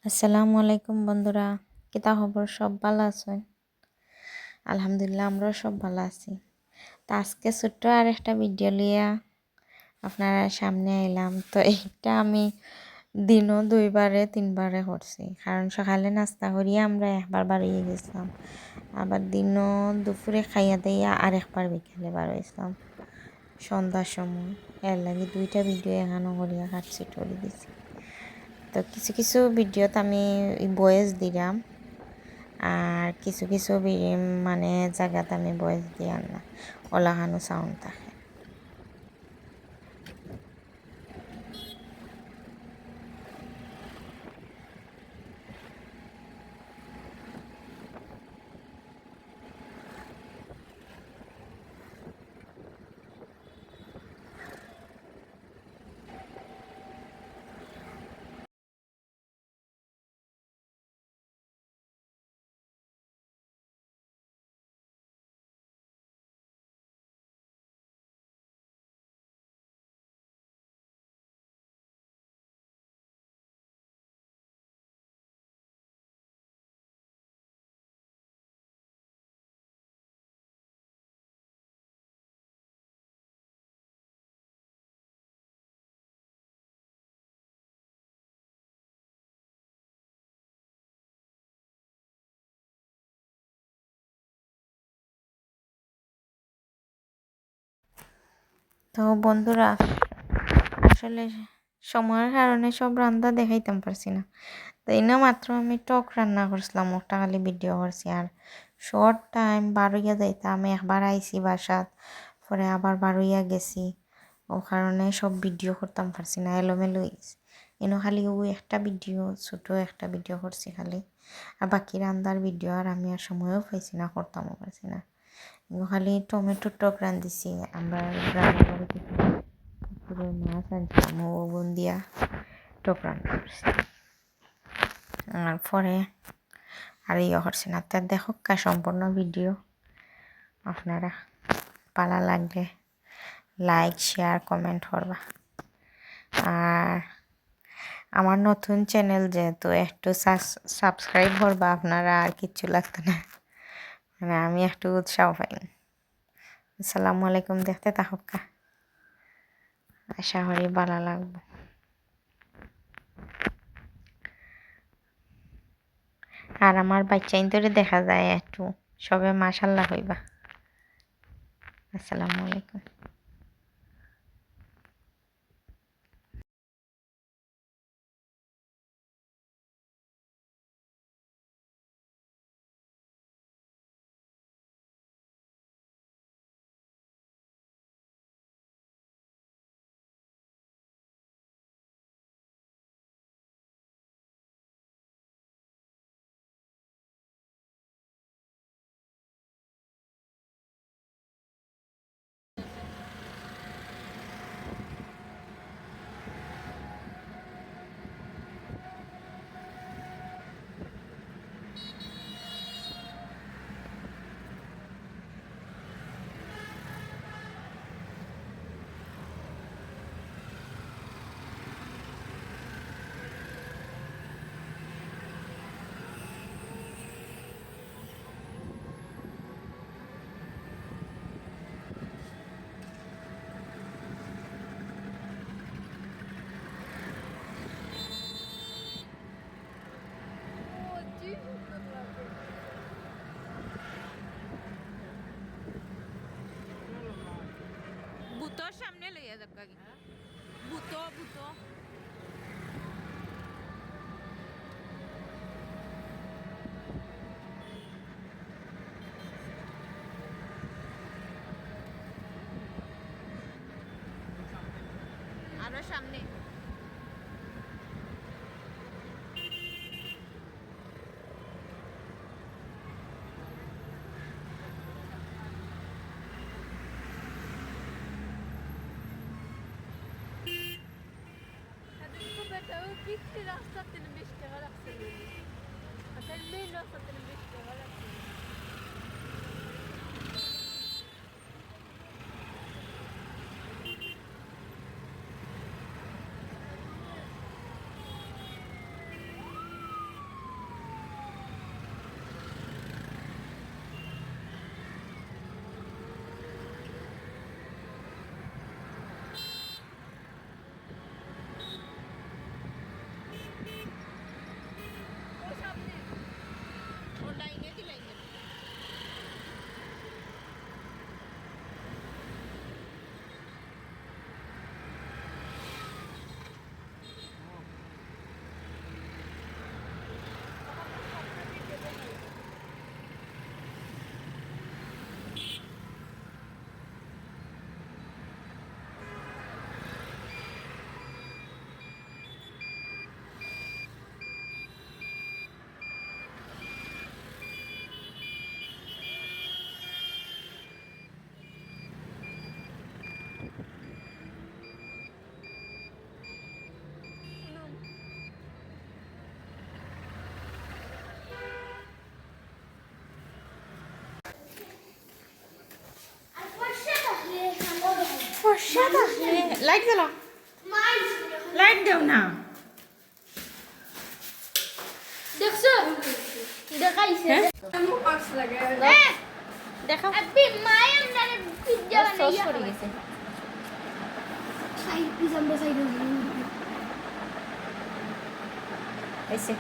আসসালামু আলাইকুম বন্ধুরা, কিতা খবর? সব ভালো আছেন? আলহামদুলিল্লাহ, আমরাও সব ভালো আছি। তো আজকে ছোট্ট আর একটা ভিডিও লিয়া আপনারা সামনে আইলাম। তো এইটা আমি দিনও দুইবারে তিনবারে করছি, কারণ সকালে নাস্তা করিয়া আমরা একবার বাড়িয়ে গেছিলাম, আবার দিনও দুপুরে খাইয়া দিয়া আর একবার বিকেলে বার হয়েছিলাম সন্ধ্যার সময়। এর লাগে দুইটা ভিডিও এখানো করিয়া কাটছি করে দিছি। তো কিছু কিছু ভিডিওতে আমি ভয়েস দিলাম, আর কিছু কিছু মানে জায়গাতে আমি ভয়েস দিই না, ওলাহানো সাউন্ড থাকে। তো বন্ধুরা, আসলে সময়ের কারণে সব রান্না দেখাইতাম পারছি না। তো এনে মাত্র আমি টক রান্না করছিলাম, ওটা খালি ভিডিও করছি। আর শর্ট টাইম বারোইয়া যাইতাম, আমি একবার আইছি বাসাত, পরে আবার বারোইয়া গেছি, ও কারণে সব ভিডিও করতাম পারছি না, এলোমেলো হয়েছে। এনে খালি ওই একটা ভিডিও, ছোটো একটা ভিডিও করছি খালি। আর বাকি রান্নার ভিডিও আর আমি আর সময়ও পাইছি না, করতামও পারছি না। খালি টমেটো টক রান্ধিছি। আমরা রান্না বাড়িতে পুকুরের মাছ আনছিলাম, ও দিয়া টক রান্না করছি। আর পরে আর ইয়ে করছি না। তার দেখো সম্পূর্ণ ভিডিও আপনারা ভালো লাগলে লাইক শেয়ার কমেন্ট করবা। আর আমার নতুন চ্যানেল যেহেতু একটু সাবস্ক্রাইব করবা আপনারা, আর কিচ্ছু লাগতো না, মানে আমি একটু উৎসাহ পাই। আসসালামু আলাইকুম, দেখতে থাকা, আশা করি ভালো লাগবে। আর আমার বাচ্চা ইন্তরে দেখা যায় একটু, সবে মাশাল্লাহ হইবা। আসসালামু আলাইকুম। বুতর সামনে লইয়া যাক আগে। বুতো বুতো আরো সামনে। রাস্তাতে বৃষ্টি হওয়ার আসলে মেইন রাস্তাতে বৃষ্টি হওয়ার সাদা লাইট জ্বালাও লাইট দাও না দেখছো দেখাইছে দেখাও আব্বি মায় আমদারে পিজ্জা সস বানাইয়া পড়ে গেছে সাইড পিস আমরা সাইড আইছে